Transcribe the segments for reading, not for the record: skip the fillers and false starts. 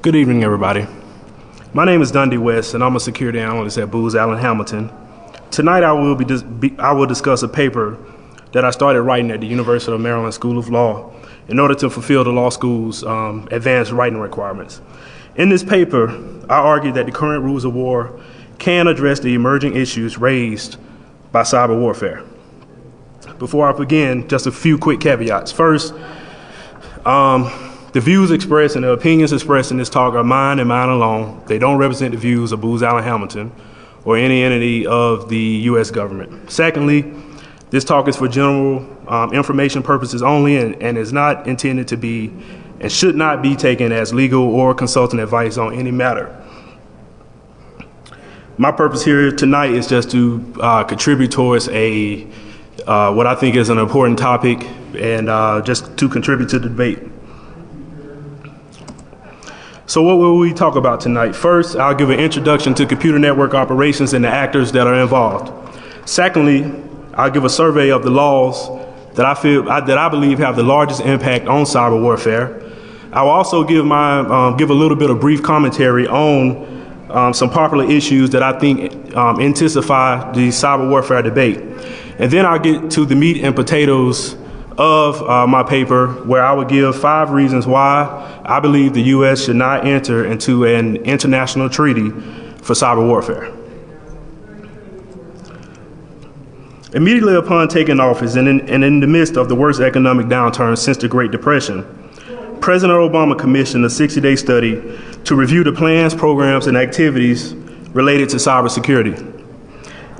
Good evening, everybody. My name is Dondi West, and I'm a security analyst at Booz Allen Hamilton. Tonight, I will discuss a paper that I started writing at the University of Maryland School of Law in order to fulfill the law school's advanced writing requirements. In this paper, I argue that the current rules of war can address the emerging issues raised by cyber warfare. Before I begin, just a few quick caveats. First, the views expressed and the opinions expressed in this talk are mine and mine alone. They don't represent the views of Booz Allen Hamilton or any entity of the U.S. government. Secondly, this talk is for general information purposes only and is not intended to be and should not be taken as legal or consultant advice on any matter. My purpose here tonight is just to contribute towards what I think is an important topic and just to contribute to the debate. So what will we talk about tonight? First, I'll give an introduction to computer network operations and the actors that are involved. Secondly, I'll give a survey of the laws that I believe have the largest impact on cyber warfare. I will also give a little bit of brief commentary on some popular issues that I think intensify the cyber warfare debate. And then I'll get to the meat and potatoes of my paper, where I would give 5 reasons why I believe the U.S. should not enter into an international treaty for cyber warfare. Immediately upon taking office and in the midst of the worst economic downturn since the Great Depression, President Obama commissioned a 60-day study to review the plans, programs, and activities related to cybersecurity.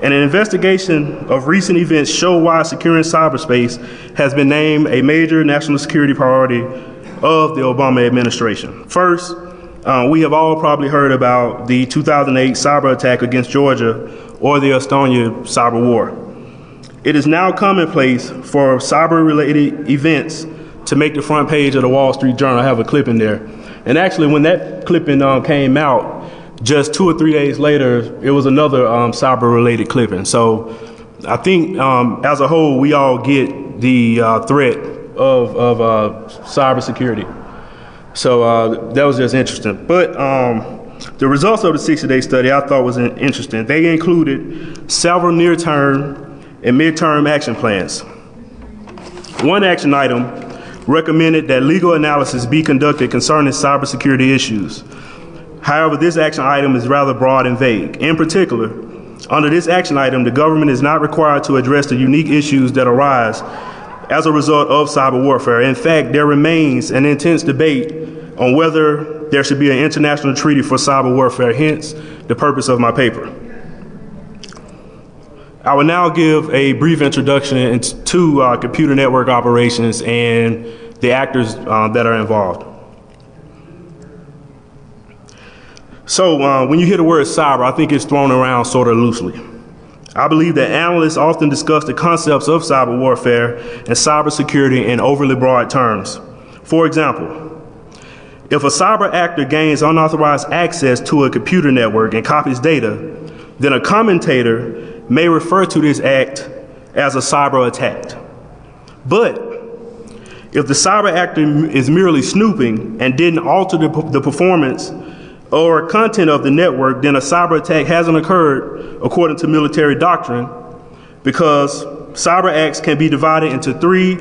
And an investigation of recent events show why securing cyberspace has been named a major national security priority of the Obama administration. First, we have all probably heard about the 2008 cyber attack against Georgia or the Estonia cyber war. It is now commonplace for cyber-related events to make the front page of the Wall Street Journal. I have a clip in there. And actually, when that clipping came out, just 2 or 3 days later, it was another cyber-related clipping. So I think as a whole, we all get the threat of cybersecurity. So that was just interesting. But the results of the 60-day study I thought was interesting. They included several near-term and mid-term action plans. One action item recommended that legal analysis be conducted concerning cybersecurity issues. However, this action item is rather broad and vague. In particular, under this action item, the government is not required to address the unique issues that arise as a result of cyber warfare. In fact, there remains an intense debate on whether there should be an international treaty for cyber warfare, hence the purpose of my paper. I will now give a brief introduction to computer network operations and the actors that are involved. So when you hear the word cyber, I think it's thrown around sort of loosely. I believe that analysts often discuss the concepts of cyber warfare and cybersecurity in overly broad terms. For example, if a cyber actor gains unauthorized access to a computer network and copies data, then a commentator may refer to this act as a cyber attack. But if the cyber actor is merely snooping and didn't alter the performance or content of the network, then a cyber attack hasn't occurred according to military doctrine, because cyber acts can be divided into 3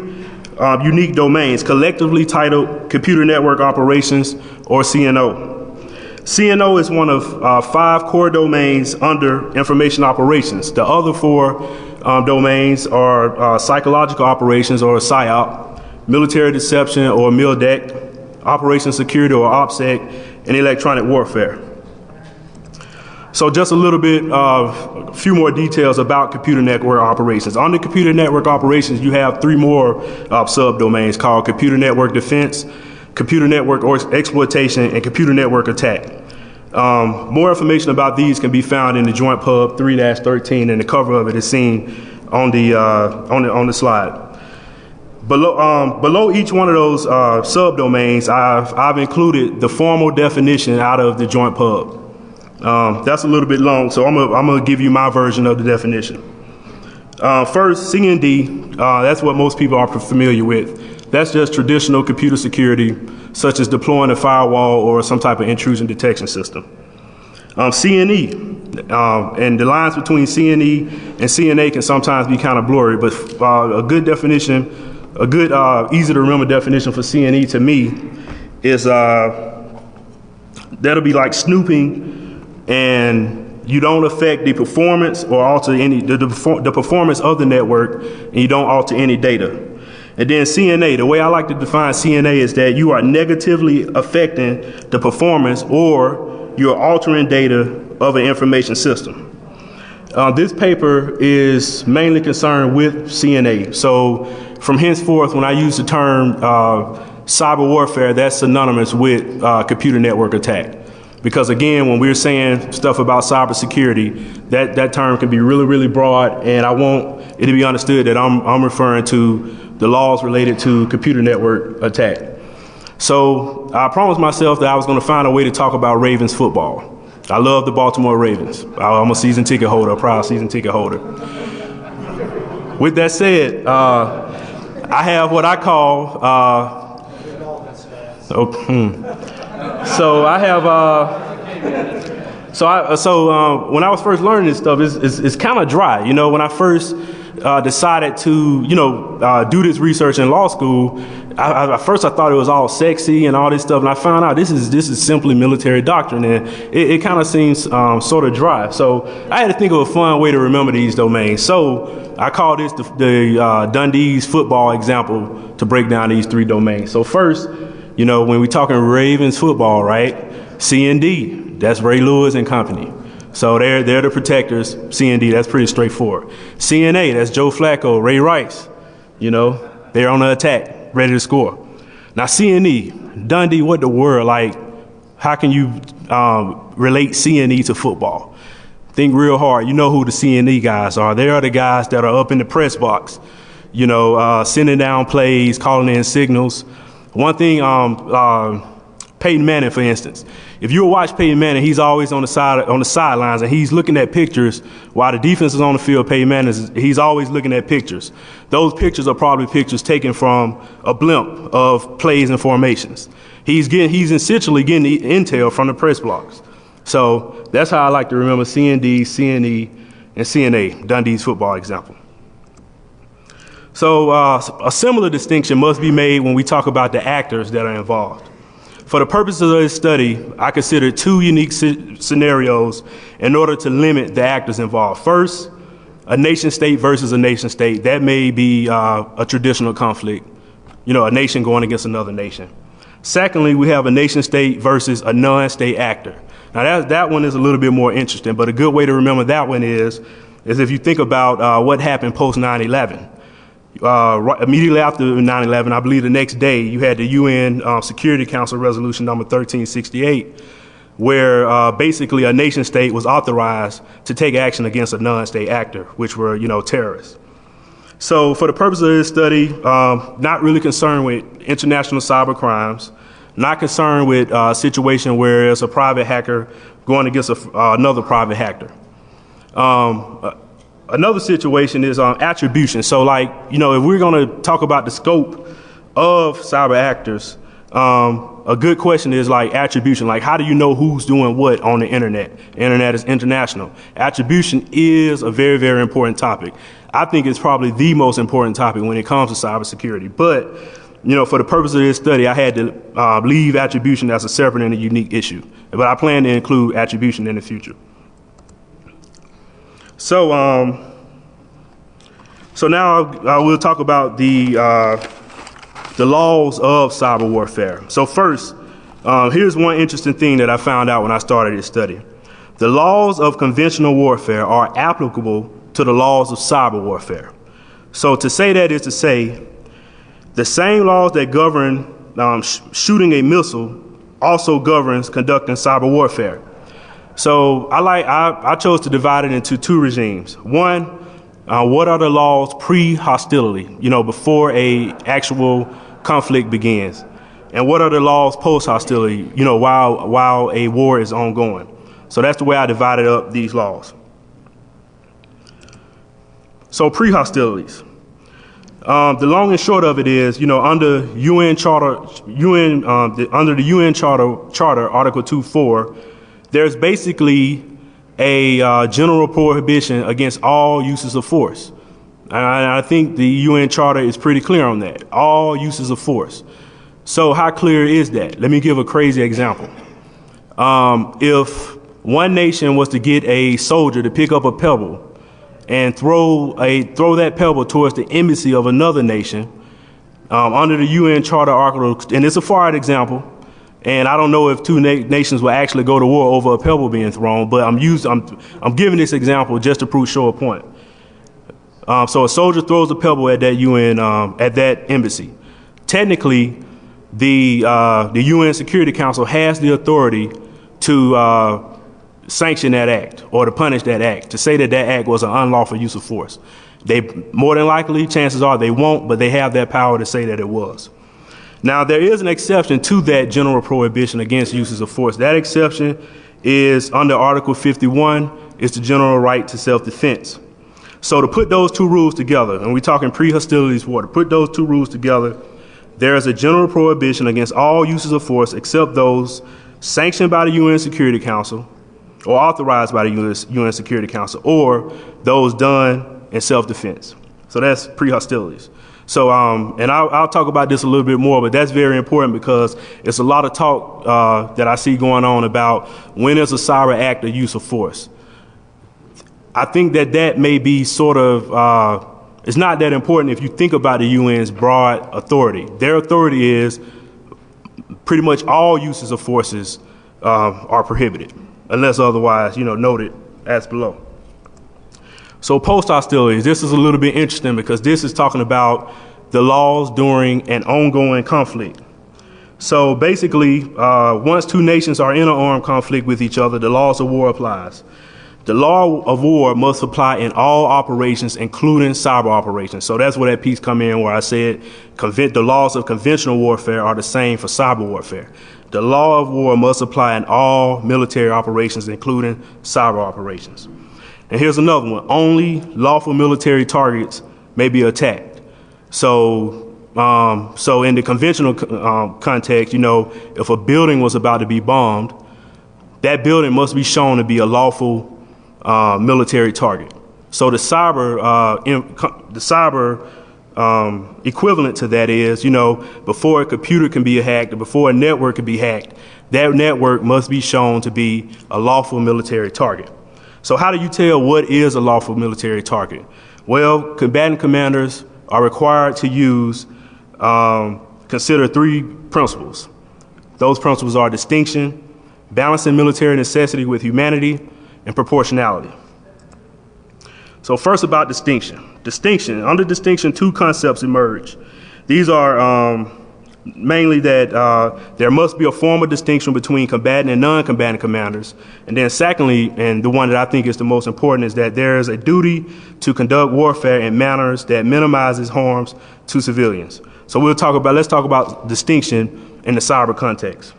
unique domains, collectively titled Computer Network Operations, or CNO. CNO is one of 5 core domains under information operations. The other 4 domains are psychological operations, or PSYOP, military deception, or MILDEC, operation security, or OPSEC, and electronic warfare. So just a little bit, a few more details about computer network operations. Under computer network operations, you have 3 more subdomains called computer network defense, computer network exploitation, and computer network attack. More information about these can be found in the Joint Pub 3-13, and the cover of it is seen on the slide. Below each one of those subdomains, I've included the formal definition out of the Joint Pub. That's a little bit long, so I'm gonna give you my version of the definition. First, CND, that's what most people are familiar with. That's just traditional computer security, such as deploying a firewall or some type of intrusion detection system. CNE, and the lines between CNE and CNA can sometimes be kind of blurry, but a good definition, a good easy to remember definition for CNE to me is that'll be like snooping, and you don't affect the performance or alter any the performance of the network, and you don't alter any data. And then CNA, the way I like to define CNA is that you are negatively affecting the performance or you're altering data of an information system. This paper is mainly concerned with CNA. So from henceforth, when I use the term cyber warfare, that's synonymous with computer network attack. Because again, when we're saying stuff about cybersecurity, that term can be really, really broad, and I want it to be understood that I'm referring to the laws related to computer network attack. So I promised myself that I was going to find a way to talk about Ravens football. I love the Baltimore Ravens. I'm a season ticket holder, a proud season ticket holder. With that said, I have what I call, so I have, when I was first learning this stuff, it's kind of dry. You know, when I first decided to, do this research in law school, at first I thought it was all sexy and all this stuff, and I found out this is simply military doctrine, and it kind of seems sort of dry. So I had to think of a fun way to remember these domains. So I call this the Dundee's football example to break down these three domains. So first, when we're talking Ravens football, right? C&D, that's Ray Lewis and company. So they're the protectors. C&D, that's pretty straightforward. CNA, that's Joe Flacco, Ray Rice. They're on the attack, ready to score. Now CNE, Dundee, what the world? Like, how can you relate CNE to football? Think real hard. You know who the CNE guys are. They are the guys that are up in the press box, sending down plays, calling in signals. One thing, Peyton Manning, for instance, if you watch Peyton Manning, he's always on the sidelines, and he's looking at pictures while the defense is on the field. Peyton Manning he's always looking at pictures. Those pictures are probably pictures taken from a blimp of plays and formations. He's essentially getting the intel from the press blocks. So that's how I like to remember CND, CNE, and CNA, Dundee's football example. So a similar distinction must be made when we talk about the actors that are involved. For the purposes of this study, I considered two unique scenarios in order to limit the actors involved. First, a nation state versus a nation state. That may be a traditional conflict, a nation going against another nation. Secondly, we have a nation state versus a non-state actor. Now that one is a little bit more interesting, but a good way to remember that one is if you think about what happened post 9/11. Immediately after 9/11, I believe the next day, you had the UN Security Council Resolution number 1368, where basically a nation state was authorized to take action against a non-state actor, which were, terrorists. So for the purpose of this study, not really concerned with international cyber crimes, not concerned with a situation where it's a private hacker going against another private hacker. Another situation is attribution. So if we're going to talk about the scope of cyber actors, a good question is attribution. How do you know who's doing what on the internet? The internet is international. Attribution is a very, very important topic. I think it's probably the most important topic when it comes to cybersecurity. But, for the purpose of this study, I had to leave attribution as a separate and a unique issue. But I plan to include attribution in the future. So now we'll talk about the laws of cyber warfare. So first, here's one interesting thing that I found out when I started this study. The laws of conventional warfare are applicable to the laws of cyber warfare. So to say that is to say, the same laws that govern shooting a missile also governs conducting cyber warfare. So I chose to divide it into two regimes. One, what are the laws pre-hostility, before a actual conflict begins? And what are the laws post-hostility, while a war is ongoing? So that's the way I divided up these laws. So pre-hostilities. The long and short of it is, under UN Charter, under the UN Charter, Article 2.4, there's basically a general prohibition against all uses of force. And I think the UN Charter is pretty clear on that. All uses of force. So how clear is that? Let me give a crazy example. If one nation was to get a soldier to pick up a pebble and throw that pebble towards the embassy of another nation, under the UN Charter Article, and it's a far out example, and I don't know if two nations will actually go to war over a pebble being thrown, but I'm giving this example just to show a point. So a soldier throws a pebble at that UN at that embassy. Technically, the UN Security Council has the authority to sanction that act or to punish that act, to say that act was an unlawful use of force. They more than likely, chances are they won't, but they have that power to say that it was. Now, there is an exception to that general prohibition against uses of force. That exception is under Article 51, is the general right to self-defense. So to put those two rules together, and we're talking pre-hostilities war, to put those two rules together, there is a general prohibition against all uses of force except those sanctioned by the UN Security Council or authorized by the UN Security Council, or those done in self-defense. So that's pre-hostilities. So, and I'll talk about this a little bit more, but that's very important because it's a lot of talk that I see going on about when is a cyber act a use of force. I think that may be sort of, it's not that important if you think about the UN's broad authority. Their authority is pretty much all uses of forces are prohibited, unless otherwise, noted as below. So post-hostilities, this is a little bit interesting because this is talking about the laws during an ongoing conflict. So basically, once two nations are in an armed conflict with each other, the laws of war applies. The law of war must apply in all operations, including cyber operations. So that's where that piece come in where I said the laws of conventional warfare are the same for cyber warfare. The law of war must apply in all military operations, including cyber operations. And here's another one. Only lawful military targets may be attacked. So in the conventional context, if a building was about to be bombed, that building must be shown to be a lawful military target. So the cyber equivalent to that is, before a computer can be hacked or before a network can be hacked, that network must be shown to be a lawful military target. So how do you tell what is a lawful military target? Well, combatant commanders are required to consider three principles. Those principles are distinction, balancing military necessity with humanity, and proportionality. So first about distinction. Under distinction, two concepts emerge. These are mainly that there must be a formal distinction between combatant and non-combatant commanders. And then secondly, and the one that I think is the most important, is that there is a duty to conduct warfare in manners that minimizes harms to civilians. So let's talk about distinction in the cyber context.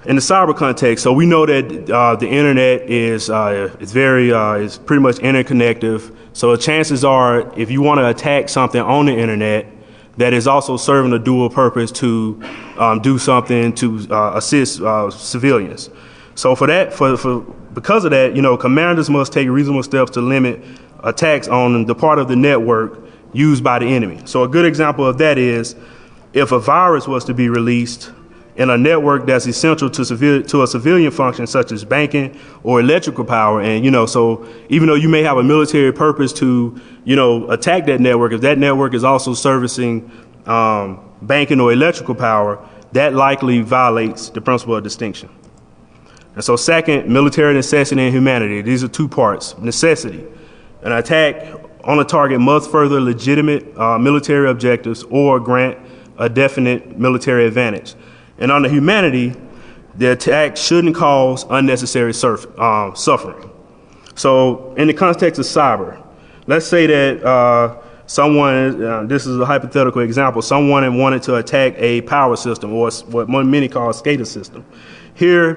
In the cyber context, so we know that the internet is pretty much interconnected. So chances are, if you want to attack something on the internet that is also serving a dual purpose to do something to assist civilians. So because of that, commanders must take reasonable steps to limit attacks on the part of the network used by the enemy. So a good example of that is if a virus was to be released in a network that's essential to a civilian function such as banking or electrical power. And, so even though you may have a military purpose to, attack that network, if that network is also servicing banking or electrical power, that likely violates the principle of distinction. And so second, military necessity and humanity. These are two parts. Necessity. An attack on a target must further legitimate military objectives or grant a definite military advantage. And on the humanity, the attack shouldn't cause unnecessary suffering. So in the context of cyber, let's say that someone, this is a hypothetical example, someone wanted to attack a power system, or what many call a SCADA system. Here,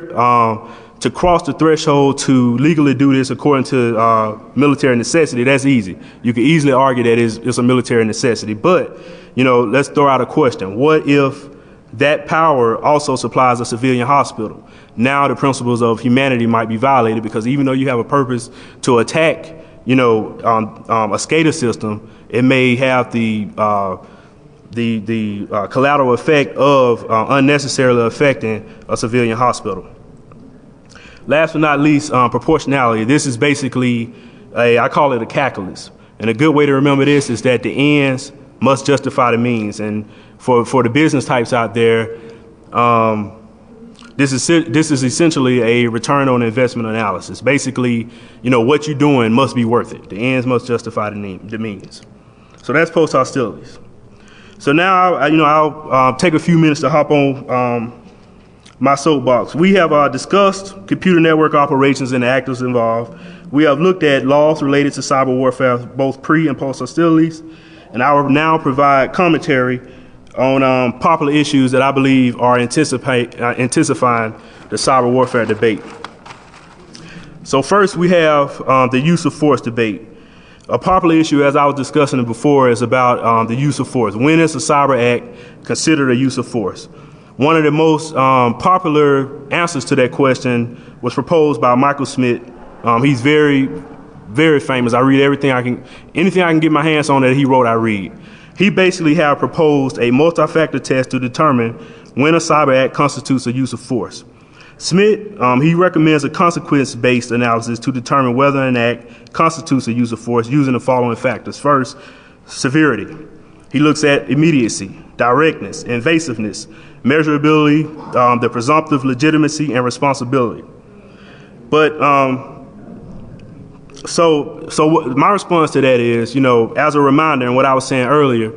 to cross the threshold to legally do this according to military necessity, that's easy. You can easily argue that it's a military necessity. But, let's throw out a question. What if that power also supplies a civilian hospital? Now the principles of humanity might be violated, because even though you have a purpose to attack, a SCADA system, it may have the collateral effect of unnecessarily affecting a civilian hospital. Last but not least, proportionality. This is basically I call it a calculus. And a good way to remember this is that the ends must justify the means. And for the business types out there, this is essentially a return on investment analysis. Basically, what you're doing must be worth it. The ends must justify the means. So that's post hostilities. So now, I'll take a few minutes to hop on my soapbox. We have discussed computer network operations and the actors involved. We have looked at laws related to cyber warfare, both pre and post hostilities, and I will now provide commentary on popular issues that I believe are intensifying the cyber warfare debate. So first, we have the use of force debate. A popular issue, as I was discussing it before, is about the use of force. When is a cyber act considered a use of force? One of the most popular answers to that question was proposed by Michael Smith. He's very, very famous. I read anything I can get my hands on that he wrote, I read. He basically have proposed a multi-factor test to determine when a cyber act constitutes a use of force. Smith, he recommends a consequence-based analysis to determine whether an act constitutes a use of force using the following factors. First, severity. He looks at immediacy, directness, invasiveness, measurability, the presumptive legitimacy, and responsibility. But my response to that is, as a reminder, and what I was saying earlier,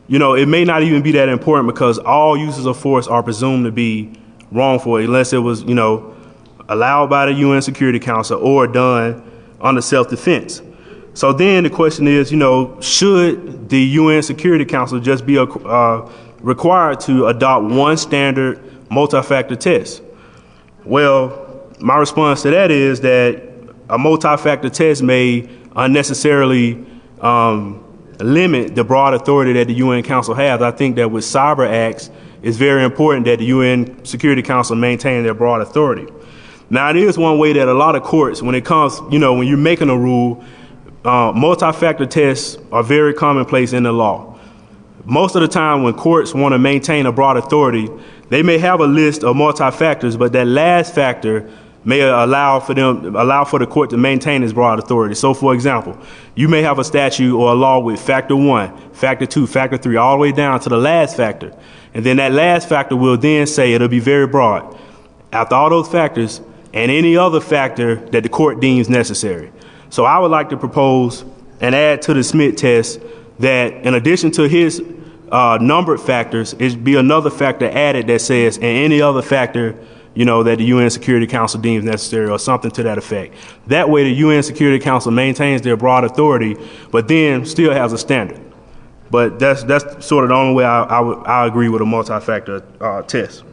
it may not even be that important, because all uses of force are presumed to be wrongful unless it was, allowed by the UN Security Council or done under self-defense. So then the question is, should the UN Security Council just be required to adopt one standard multi-factor test? Well, my response to that is that a multi-factor test may unnecessarily limit the broad authority that the UN Council has. I think that with cyber acts, it's very important that the UN Security Council maintain their broad authority. Now, it is one way that a lot of courts, when it comes, when you're making a rule, multi-factor tests are very commonplace in the law. Most of the time when courts want to maintain a broad authority, they may have a list of multi-factors, but that last factor may allow for the court to maintain its broad authority. So, for example, you may have a statute or a law with factor 1, factor 2, factor 3, all the way down to the last factor. And then that last factor will then say it'll be very broad. After all those factors and any other factor that the court deems necessary. So I would like to propose and add to the Smith test that in addition to his numbered factors, it be another factor added that says, and any other factor that the UN Security Council deems necessary, or something to that effect. That way the UN Security Council maintains their broad authority, but then still has a standard. But that's sort of the only way I agree with a multi-factor test.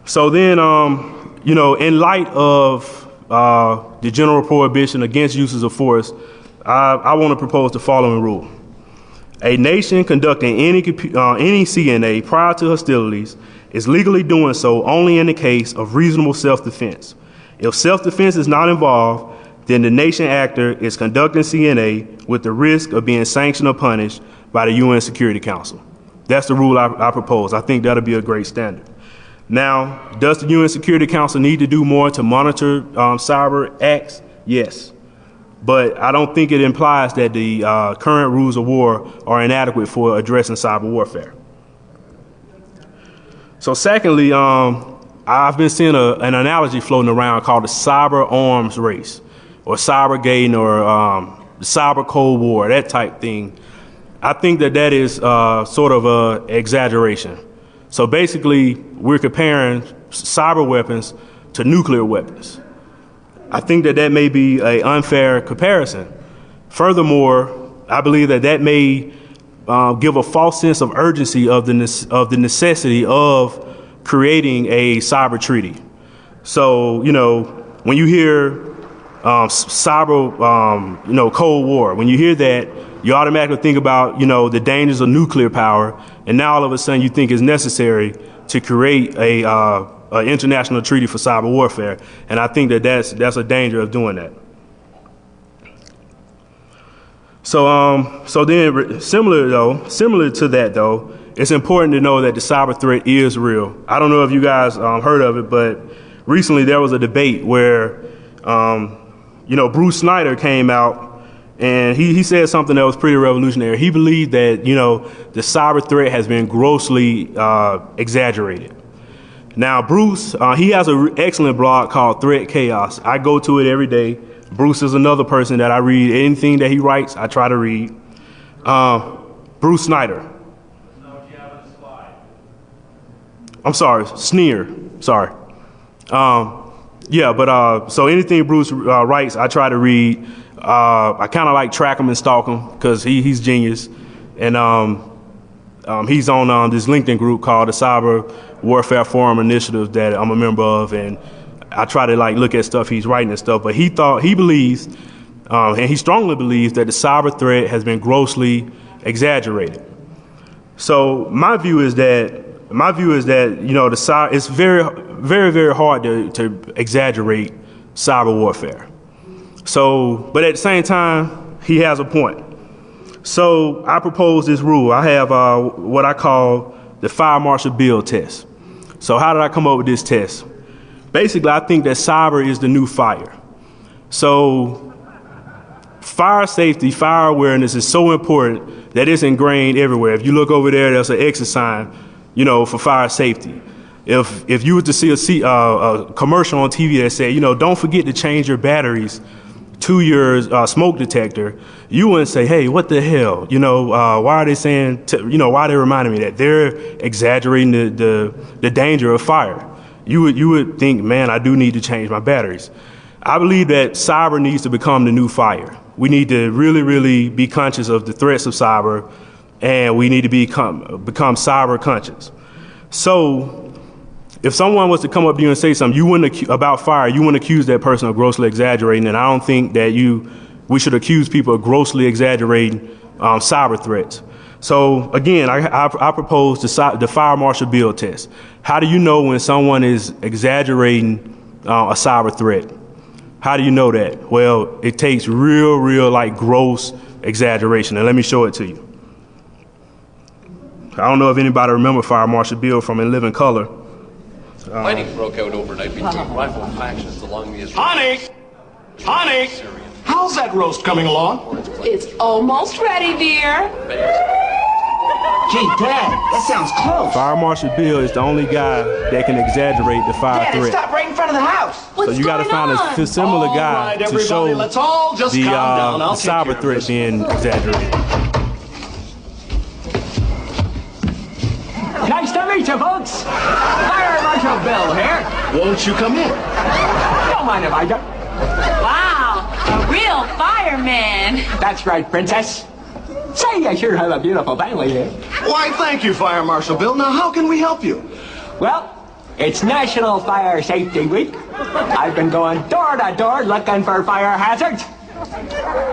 So then, in light of the general prohibition against uses of force, I want to propose the following rule. A nation conducting any CNA prior to hostilities is legally doing so only in the case of reasonable self-defense. If self-defense is not involved, then the nation actor is conducting CNA with the risk of being sanctioned or punished by the UN Security Council. That's the rule I propose. I think that'll be a great standard. Now, does the UN Security Council need to do more to monitor cyber acts? Yes. But I don't think it implies that the current rules of war are inadequate for addressing cyber warfare. So secondly, I've been seeing an analogy floating around called the cyber arms race, or cybergating, or cyber cold war, that type thing. I think that is sort of an exaggeration. So basically, we're comparing cyber weapons to nuclear weapons. I think that may be an unfair comparison. Furthermore, I believe that may give a false sense of urgency of the necessity of creating a cyber treaty. So, when you hear cyber, Cold War, when you hear that, you automatically think about, the dangers of nuclear power, and now all of a sudden you think it's necessary to create a international treaty for cyber warfare, and I think that's a danger of doing that. So then, similar to that though, it's important to know that the cyber threat is real. I don't know if you guys heard of it, but recently there was a debate where, Bruce Snyder came out and he said something that was pretty revolutionary. He believed that, the cyber threat has been grossly exaggerated. Now, Bruce, he has an excellent blog called Threat Chaos. I go to it every day. Bruce is another person that I read. Anything that he writes, I try to read. Bruce Snyder. I'm sorry, Sneer. Sorry. So anything Bruce writes, I try to read. I kind of like track him and stalk him because he's genius. And he's on this LinkedIn group called the Cyber Warfare Forum Initiative that I'm a member of, and I try to look at stuff he's writing and stuff. But he believes, and he strongly believes that the cyber threat has been grossly exaggerated. So my view is that it's very, very, very hard to exaggerate cyber warfare. So, but at the same time, he has a point. So I propose this rule. I have what I call the Fire Marshal Bill test. So how did I come up with this test? Basically, I think that cyber is the new fire. So fire safety, fire awareness is so important that it's ingrained everywhere. If you look over there, there's an exit sign, for fire safety. If you were to see a commercial on TV that said, don't forget to change your batteries to your smoke detector, you wouldn't say, hey, what the hell? Why are they saying, why are they reminding me that? They're exaggerating the danger of fire. You would think, man, I do need to change my batteries. I believe that cyber needs to become the new fire. We need to really, really be conscious of the threats of cyber, and we need to become cyber conscious. So if someone was to come up to you and say something about fire, you wouldn't accuse that person of grossly exaggerating, and I don't think that we should accuse people of grossly exaggerating cyber threats. So again, I propose the Fire Marshal Bill test. How do you know when someone is exaggerating a cyber threat? How do you know that? Well, it takes real, gross exaggeration, and let me show it to you. I don't know if anybody remember Fire Marshal Bill from In Living Color. Fighting broke out overnight between rival factions along the Israeli. Honey! How's that roast coming along? It's almost ready, dear. Gee, Dad, that sounds close. Fire Marshal Bill is the only guy that can exaggerate the fire Dad, threat. Stop right in front of the house. So you got to find a similar guy to show let's all just the calm down. I'll cyber threat being exaggerated. Nice to meet you, folks. Fire Marshal Bill here. Won't you come in? Don't mind if I do. Wow, a real fireman. That's right, Princess. Say, you sure have a beautiful family here. Why, thank you, Fire Marshal Bill. Now, how can we help you? Well, it's National Fire Safety Week. I've been going door to door looking for fire hazards.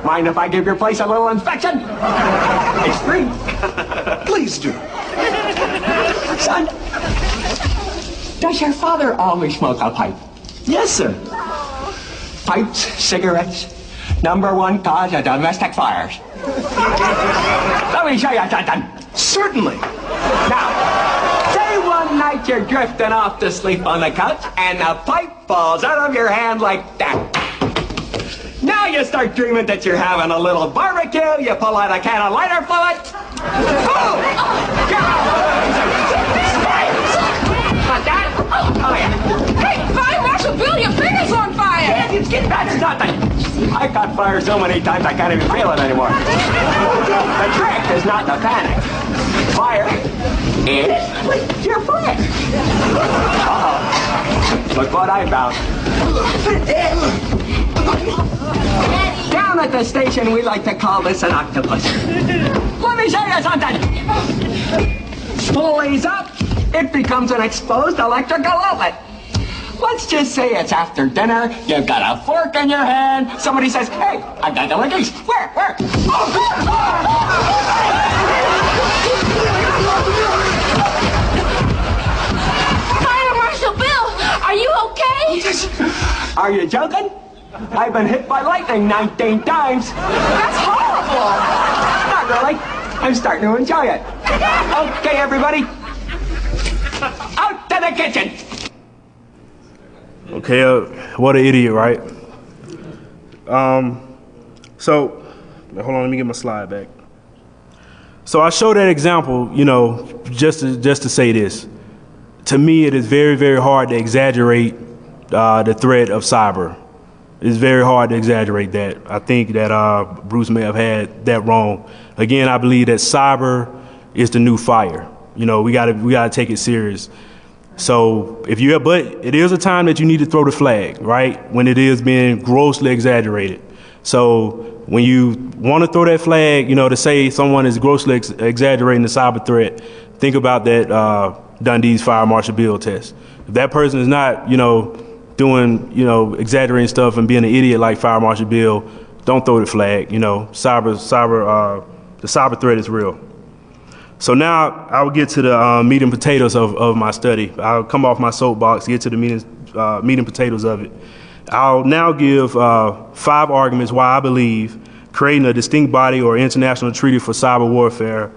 Mind if I give your place a little inspection? It's free. Please do. Son, does your father always smoke a pipe? Yes, sir. Pipes, cigarettes, #1 cause of domestic fires. Let me show you something. Certainly. Now, say one night you're drifting off to sleep on the couch and the pipe falls out of your hand like that. Now you start dreaming that you're having a little barbecue, you pull out a can of lighter fluid. Boom! Like that? Oh, yeah. Hey, Fire Marshal Bill, your finger's on fire. That's nothing. I caught fire so many times I can't even feel it anymore. The trick is not to panic. Fire is your friend. Uh-oh. Look what I found. Down at the station, we like to call this an octopus. Let me show you something. Pulleys up, it becomes an exposed electrical outlet. Let's just say it's after dinner, you've got a fork in your hand, somebody says, hey, I got the leggies. Where? Fire Marshal Bill, are you okay? Are you joking? I've been hit by lightning 19 times. That's horrible. Not really. I'm starting to enjoy it. Okay, everybody. Out to the kitchen. Okay, what an idiot, right? So, hold on, let me get my slide back. So I show that example, just to say this. To me, it is very, very hard to exaggerate the threat of cyber. It's very hard to exaggerate that. I think that Bruce may have had that wrong. Again, I believe that cyber is the new fire. We gotta take it serious. So but it is a time that you need to throw the flag, right? When it is being grossly exaggerated. So when you want to throw that flag, to say someone is grossly exaggerating the cyber threat, think about that Dundee's Fire Marshal Bill test. If that person is not, doing, exaggerating stuff and being an idiot like Fire Marshal Bill, don't throw the flag. The cyber threat is real. So now I will get to the meat and potatoes of my study. I'll come off my soapbox, get to the meat and potatoes of it. I'll now give 5 arguments why I believe creating a distinct body or international treaty for cyber warfare.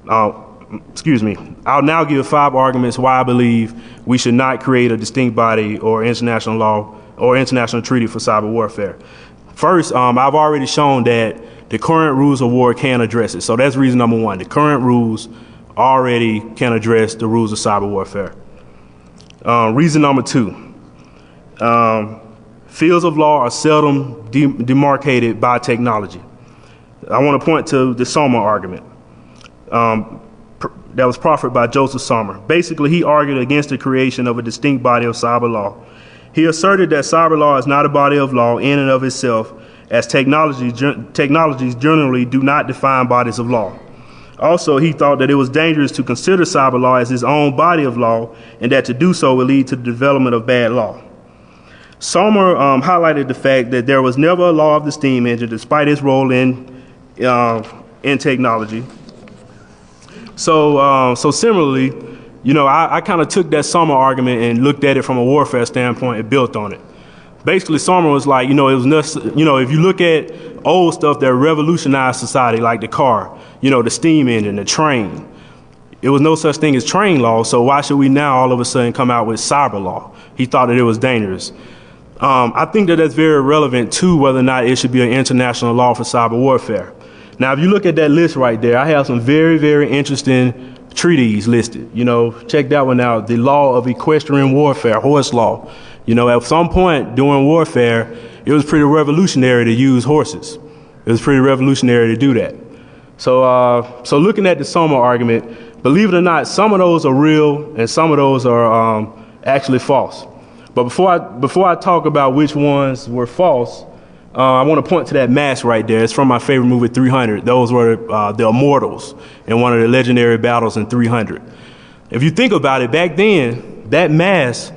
I'll now give 5 arguments why I believe we should not create a distinct body or international law or international treaty for cyber warfare. First, I've already shown that the current rules of war can address it. So that's reason number 1. The current rules already can address the rules of cyber warfare. Reason number 2, fields of law are seldom demarcated by technology. I want to point to the Sommer argument that was proffered by Joseph Sommer. Basically, he argued against the creation of a distinct body of cyber law. He asserted that cyber law is not a body of law in and of itself, as technologies generally do not define bodies of law. Also, he thought that it was dangerous to consider cyber law as its own body of law, and that to do so would lead to the development of bad law. Sommer highlighted the fact that there was never a law of the steam engine, despite its role in technology. So similarly, I kind of took that Sommer argument and looked at it from a warfare standpoint and built on it. Basically, Sommer was like, it was if you look at old stuff that revolutionized society, like the car, the steam engine, the train, it was no such thing as train law. So why should we now all of a sudden come out with cyber law? He thought that it was dangerous. I think that that's very relevant to whether or not it should be an international law for cyber warfare. Now, if you look at that list right there, I have some very, very interesting treaties listed. Check that one out. The law of equestrian warfare, horse law. At some point during warfare, it was pretty revolutionary to use horses. It was pretty revolutionary to do that. So looking at the Sommer argument, believe it or not, some of those are real and some of those are actually false. But before I talk about which ones were false, I want to point to that mask right there. It's from my favorite movie, 300. Those were the immortals in one of the legendary battles in 300. If you think about it, back then, that mask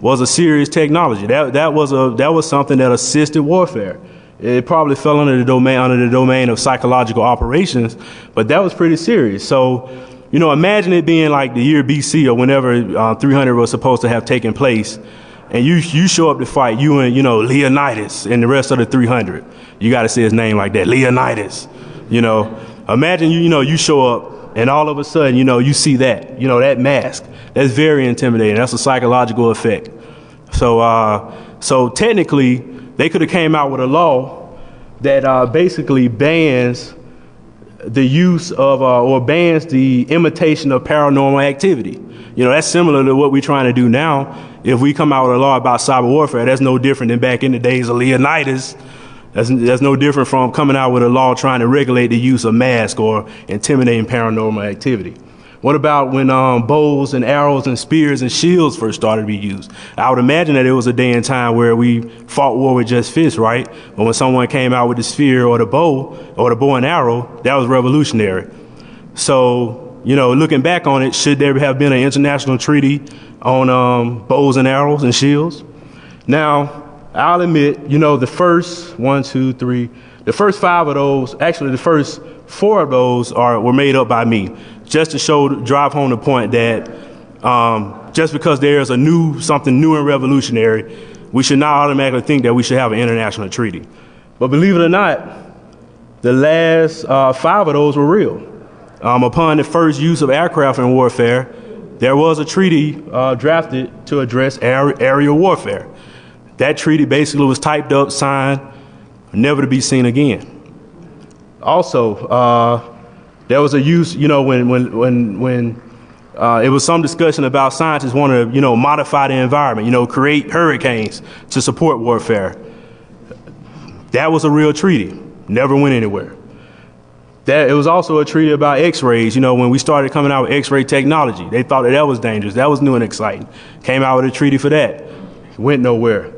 was a serious technology. That was something that assisted warfare. It probably fell under the domain of psychological operations, but that was pretty serious. So, imagine it being like the year BC or whenever 300 was supposed to have taken place. And you show up to fight, you and, Leonidas and the rest of the 300. You got to say his name like that, Leonidas. Imagine, you show up and all of a sudden, you see that, that mask. That's very intimidating. That's a psychological effect. So technically, they could have came out with a law that basically bans the use of or bans the imitation of paranormal activity. That's similar to what we're trying to do now. If we come out with a law about cyber warfare, that's no different than back in the days of Leonidas. That's no different from coming out with a law trying to regulate the use of masks or intimidating paranormal activity. What about when bows and arrows and spears and shields first started to be used? I would imagine that it was a day and time where we fought war with just fists, right? But when someone came out with the spear or the bow and arrow, that was revolutionary. So, looking back on it, should there have been an international treaty on bows and arrows and shields? Now, I'll admit, the first the first 5 of those, actually the first 4 of those were made up by me, just to drive home the point that just because there's something new and revolutionary, we should not automatically think that we should have an international treaty. But believe it or not, the last 5 of those were real. Upon the first use of aircraft in warfare, there was a treaty drafted to address aerial warfare. That treaty basically was typed up, signed, never to be seen again. Also, there was a use, when it was some discussion about scientists wanting to, modify the environment, create hurricanes to support warfare. That was a real treaty, never went anywhere. It was also a treaty about X-rays, when we started coming out with X-ray technology. They thought that was dangerous, that was new and exciting. Came out with a treaty for that, went nowhere.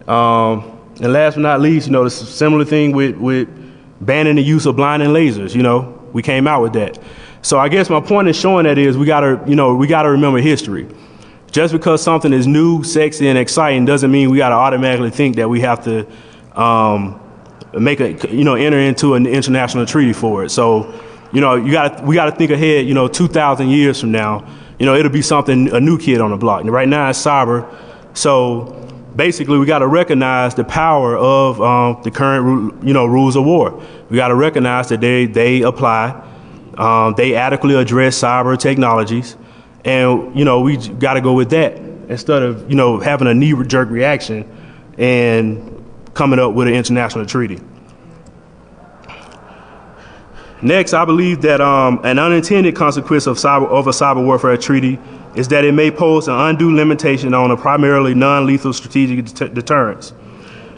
And last but not least, the similar thing with banning the use of blinding lasers, we came out with that. So I guess my point in showing that is we gotta remember history. Just because something is new, sexy, and exciting doesn't mean we gotta automatically think that we have to enter into an international treaty for it. So, we gotta think ahead, 2,000 years from now, it'll be a new kid on the block. And right now it's cyber. So basically, we got to recognize the power of the current, rules of war. We got to recognize that they apply, they adequately address cyber technologies, and we got to go with that instead of having a knee-jerk reaction and coming up with an international treaty. Next, I believe that an unintended consequence of a cyber warfare treaty is that it may pose an undue limitation on a primarily non-lethal strategic deterrence.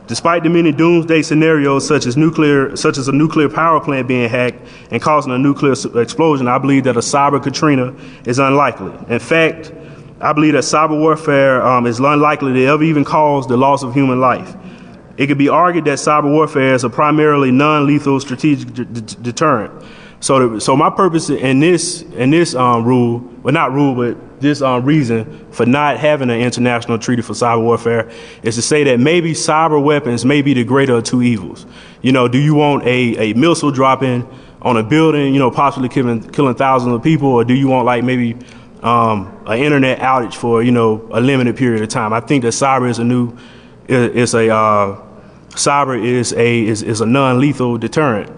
Despite the many doomsday scenarios such as a nuclear power plant being hacked and causing a nuclear explosion, I believe that a cyber Katrina is unlikely. In fact, I believe that cyber warfare is unlikely to ever even cause the loss of human life. It could be argued that cyber warfare is a primarily non-lethal strategic deterrent. So my purpose in this reason for not having an international treaty for cyber warfare is to say that maybe cyber weapons may be the greater of two evils. Do you want a missile dropping on a building, possibly killing thousands of people, or do you want maybe an internet outage for a limited period of time? I think that cyber is a non-lethal deterrent.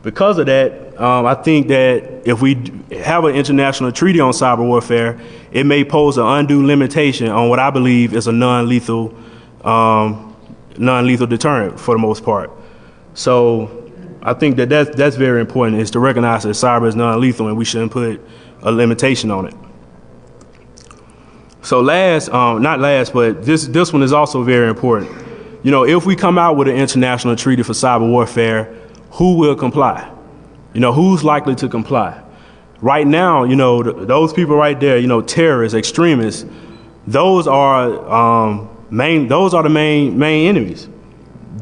Because of that, I think that if we have an international treaty on cyber warfare, it may pose an undue limitation on what I believe is a non-lethal deterrent for the most part. So I think that's very important, is to recognize that cyber is non-lethal and we shouldn't put a limitation on it. So not last, but this one is also very important. If we come out with an international treaty for cyber warfare, who will comply? Who's likely to comply? Right now, those people right there, terrorists, extremists, those are the main enemies.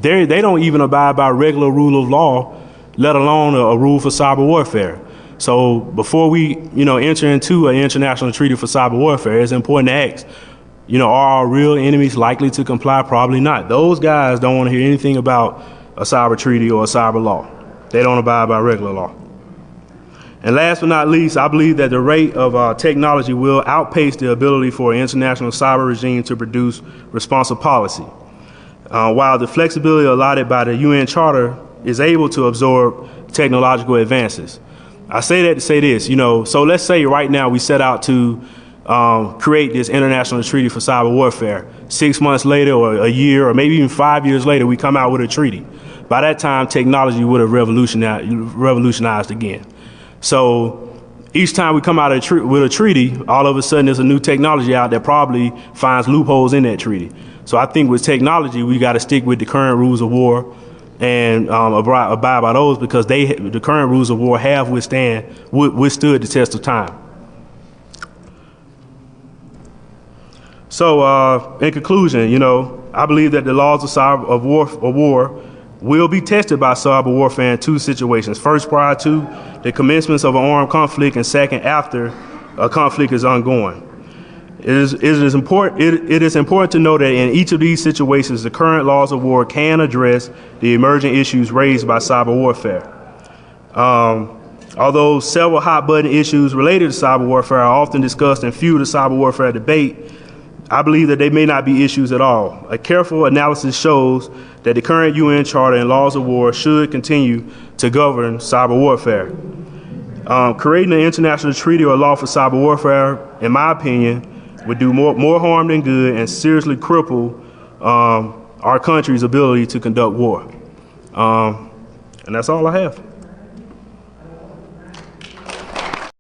They don't even abide by regular rule of law, let alone a rule for cyber warfare. So before we, enter into an international treaty for cyber warfare, it's important to ask, are our real enemies likely to comply? Probably not. Those guys don't want to hear anything about a cyber treaty or a cyber law. They don't abide by regular law. And last but not least, I believe that the rate of technology will outpace the ability for an international cyber regime to produce responsive policy. While the flexibility allotted by the UN Charter is able to absorb technological advances. I say that to say this, so let's say right now we set out to create this international treaty for cyber warfare. 6 months later, or a year, or maybe even 5 years later, we come out with a treaty. By that time, technology would have revolutionized again. So each time we come out with a treaty, all of a sudden there's a new technology out that probably finds loopholes in that treaty. So I think with technology, we got to stick with the current rules of war and abide by those, because the current rules of war have withstood the test of time. So, in conclusion, I believe that the laws of war will be tested by cyber warfare in two situations. First, prior to the commencement of an armed conflict, and second, after a conflict is ongoing. It is important to know that in each of these situations, the current laws of war can address the emerging issues raised by cyber warfare. Although several hot-button issues related to cyber warfare are often discussed and fuel the cyber warfare debate, I believe that they may not be issues at all. A careful analysis shows that the current UN Charter and laws of war should continue to govern cyber warfare. Creating an international treaty or law for cyber warfare, in my opinion, would do more harm than good and seriously cripple our country's ability to conduct war. And that's all I have.